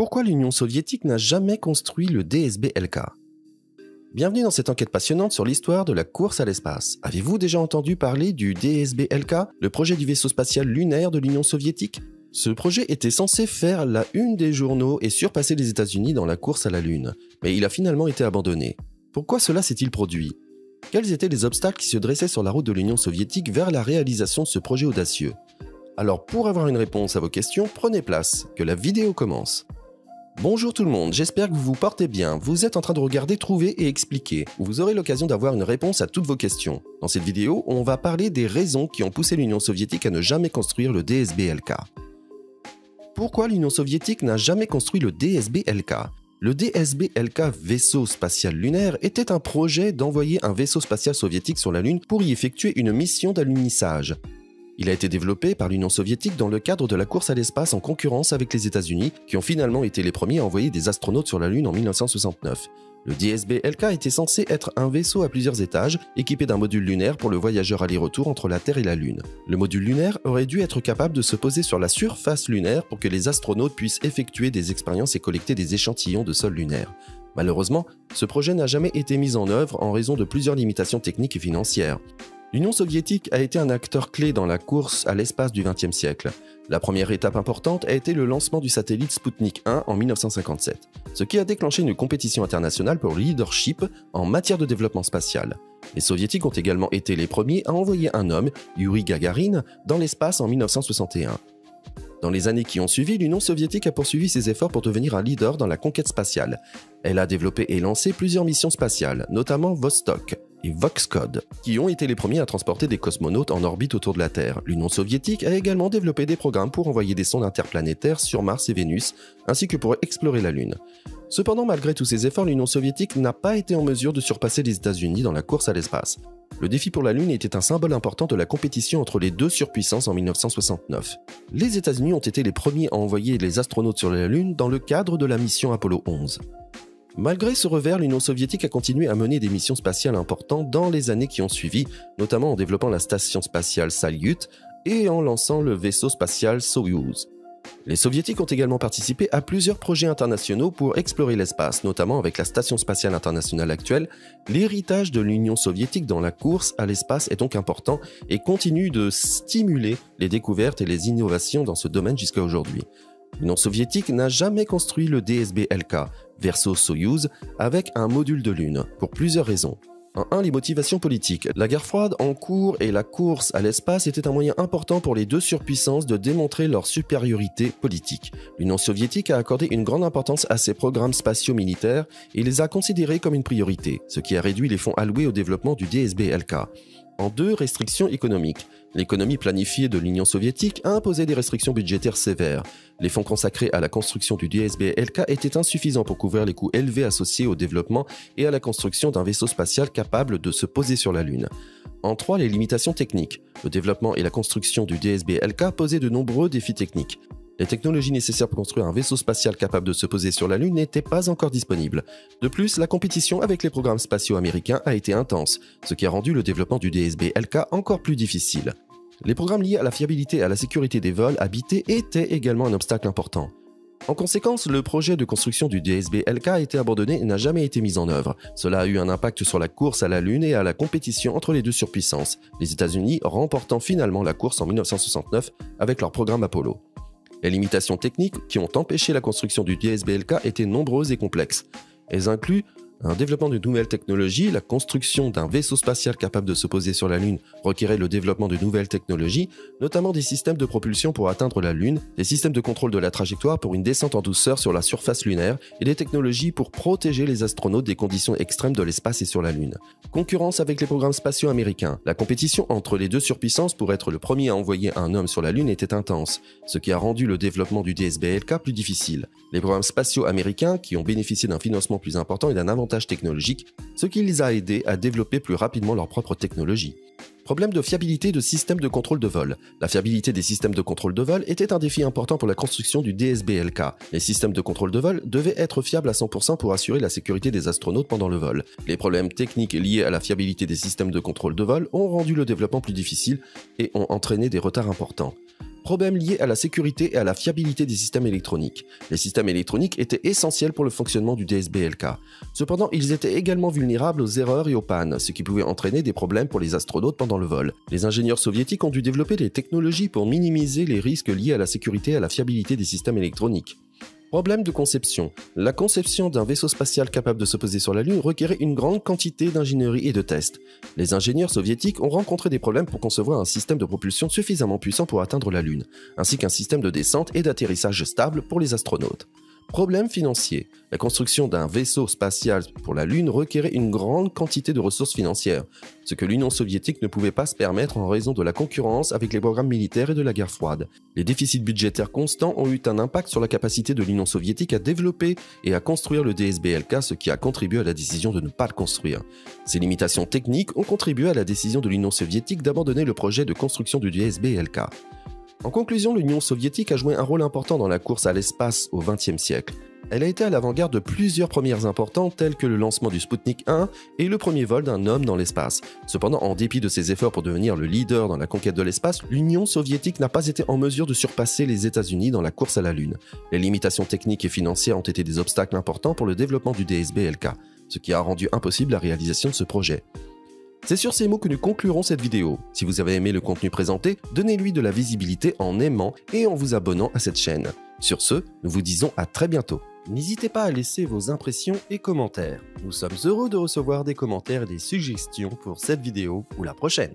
Pourquoi l'Union soviétique n'a jamais construit le DSB-LK? Bienvenue dans cette enquête passionnante sur l'histoire de la course à l'espace. Avez-vous déjà entendu parler du DSB-LK, le projet du vaisseau spatial lunaire de l'Union soviétique? Ce projet était censé faire la une des journaux et surpasser les États-Unis dans la course à la Lune, mais il a finalement été abandonné. Pourquoi cela s'est-il produit? Quels étaient les obstacles qui se dressaient sur la route de l'Union soviétique vers la réalisation de ce projet audacieux? Alors pour avoir une réponse à vos questions, prenez place, que la vidéo commence. Bonjour tout le monde, j'espère que vous vous portez bien. Vous êtes en train de regarder Trouver et expliquer, où vous aurez l'occasion d'avoir une réponse à toutes vos questions. Dans cette vidéo, on va parler des raisons qui ont poussé l'Union soviétique à ne jamais construire le DSB-LK. Pourquoi l'Union soviétique n'a jamais construit le DSB-LK? Le DSB-LK vaisseau spatial lunaire était un projet d'envoyer un vaisseau spatial soviétique sur la Lune pour y effectuer une mission d'alunissage. Il a été développé par l'Union soviétique dans le cadre de la course à l'espace en concurrence avec les États-Unis, qui ont finalement été les premiers à envoyer des astronautes sur la Lune en 1969. Le DSB-LK était censé être un vaisseau à plusieurs étages, équipé d'un module lunaire pour le voyageur aller-retour entre la Terre et la Lune. Le module lunaire aurait dû être capable de se poser sur la surface lunaire pour que les astronautes puissent effectuer des expériences et collecter des échantillons de sol lunaire. Malheureusement, ce projet n'a jamais été mis en œuvre en raison de plusieurs limitations techniques et financières. L'Union soviétique a été un acteur clé dans la course à l'espace du XXe siècle. La première étape importante a été le lancement du satellite Sputnik 1 en 1957, ce qui a déclenché une compétition internationale pour le leadership en matière de développement spatial. Les soviétiques ont également été les premiers à envoyer un homme, Yuri Gagarin, dans l'espace en 1961. Dans les années qui ont suivi, l'Union soviétique a poursuivi ses efforts pour devenir un leader dans la conquête spatiale. Elle a développé et lancé plusieurs missions spatiales, notamment Vostok et Voxcod, qui ont été les premiers à transporter des cosmonautes en orbite autour de la Terre. L'Union soviétique a également développé des programmes pour envoyer des sondes interplanétaires sur Mars et Vénus, ainsi que pour explorer la Lune. Cependant, malgré tous ces efforts, l'Union soviétique n'a pas été en mesure de surpasser les États-Unis dans la course à l'espace. Le défi pour la Lune était un symbole important de la compétition entre les deux surpuissances en 1969. Les États-Unis ont été les premiers à envoyer les astronautes sur la Lune dans le cadre de la mission Apollo 11. Malgré ce revers, l'Union soviétique a continué à mener des missions spatiales importantes dans les années qui ont suivi, notamment en développant la station spatiale Salyut et en lançant le vaisseau spatial Soyouz. Les soviétiques ont également participé à plusieurs projets internationaux pour explorer l'espace, notamment avec la Station spatiale internationale actuelle. L'héritage de l'Union soviétique dans la course à l'espace est donc important et continue de stimuler les découvertes et les innovations dans ce domaine jusqu'à aujourd'hui. L'Union soviétique n'a jamais construit le DSB-LK, verso Soyouz, avec un module de Lune, pour plusieurs raisons. En 1, les motivations politiques. La guerre froide en cours et la course à l'espace étaient un moyen important pour les deux surpuissances de démontrer leur supériorité politique. L'Union soviétique a accordé une grande importance à ses programmes spatiaux militaires et les a considérés comme une priorité, ce qui a réduit les fonds alloués au développement du DSB-LK. En 2, restrictions économiques. L'économie planifiée de l'Union soviétique a imposé des restrictions budgétaires sévères. Les fonds consacrés à la construction du DSB-LK étaient insuffisants pour couvrir les coûts élevés associés au développement et à la construction d'un vaisseau spatial capable de se poser sur la Lune. En 3, les limitations techniques. Le développement et la construction du DSB-LK posaient de nombreux défis techniques. Les technologies nécessaires pour construire un vaisseau spatial capable de se poser sur la Lune n'étaient pas encore disponibles. De plus, la compétition avec les programmes spatiaux américains a été intense, ce qui a rendu le développement du DSB-LK encore plus difficile. Les programmes liés à la fiabilité et à la sécurité des vols habités étaient également un obstacle important. En conséquence, le projet de construction du DSB-LK a été abandonné et n'a jamais été mis en œuvre. Cela a eu un impact sur la course à la Lune et à la compétition entre les deux surpuissances, les États-Unis remportant finalement la course en 1969 avec leur programme Apollo. Les limitations techniques qui ont empêché la construction du DSB-LK étaient nombreuses et complexes. Elles incluent un développement de nouvelles technologies, la construction d'un vaisseau spatial capable de se poser sur la Lune requérait le développement de nouvelles technologies, notamment des systèmes de propulsion pour atteindre la Lune, des systèmes de contrôle de la trajectoire pour une descente en douceur sur la surface lunaire et des technologies pour protéger les astronautes des conditions extrêmes de l'espace et sur la Lune. Concurrence avec les programmes spatiaux américains. La compétition entre les deux surpuissances pour être le premier à envoyer un homme sur la Lune était intense, ce qui a rendu le développement du DSB-LK plus difficile. Les programmes spatiaux américains, qui ont bénéficié d'un financement plus important et d'un avantage technologique, ce qui les a aidés à développer plus rapidement leur propre technologie. Problème de fiabilité de systèmes de contrôle de vol. La fiabilité des systèmes de contrôle de vol était un défi important pour la construction du DSB-LK. Les systèmes de contrôle de vol devaient être fiables à 100% pour assurer la sécurité des astronautes pendant le vol. Les problèmes techniques liés à la fiabilité des systèmes de contrôle de vol ont rendu le développement plus difficile et ont entraîné des retards importants. Problèmes liés à la sécurité et à la fiabilité des systèmes électroniques. Les systèmes électroniques étaient essentiels pour le fonctionnement du DSB-LK. Cependant, ils étaient également vulnérables aux erreurs et aux pannes, ce qui pouvait entraîner des problèmes pour les astronautes pendant le vol. Les ingénieurs soviétiques ont dû développer des technologies pour minimiser les risques liés à la sécurité et à la fiabilité des systèmes électroniques. Problème de conception. La conception d'un vaisseau spatial capable de se poser sur la Lune requérait une grande quantité d'ingénierie et de tests. Les ingénieurs soviétiques ont rencontré des problèmes pour concevoir un système de propulsion suffisamment puissant pour atteindre la Lune, ainsi qu'un système de descente et d'atterrissage stable pour les astronautes. Problème financier. La construction d'un vaisseau spatial pour la Lune requérait une grande quantité de ressources financières, ce que l'Union soviétique ne pouvait pas se permettre en raison de la concurrence avec les programmes militaires et de la guerre froide. Les déficits budgétaires constants ont eu un impact sur la capacité de l'Union soviétique à développer et à construire le DSB-LK, ce qui a contribué à la décision de ne pas le construire. Ces limitations techniques ont contribué à la décision de l'Union soviétique d'abandonner le projet de construction du DSB-LK. En conclusion, l'Union soviétique a joué un rôle important dans la course à l'espace au XXe siècle. Elle a été à l'avant-garde de plusieurs premières importantes telles que le lancement du Sputnik 1 et le premier vol d'un homme dans l'espace. Cependant, en dépit de ses efforts pour devenir le leader dans la conquête de l'espace, l'Union soviétique n'a pas été en mesure de surpasser les États-Unis dans la course à la Lune. Les limitations techniques et financières ont été des obstacles importants pour le développement du DSB-LK, ce qui a rendu impossible la réalisation de ce projet. C'est sur ces mots que nous conclurons cette vidéo. Si vous avez aimé le contenu présenté, donnez-lui de la visibilité en aimant et en vous abonnant à cette chaîne. Sur ce, nous vous disons à très bientôt. N'hésitez pas à laisser vos impressions et commentaires. Nous sommes heureux de recevoir des commentaires et des suggestions pour cette vidéo ou la prochaine.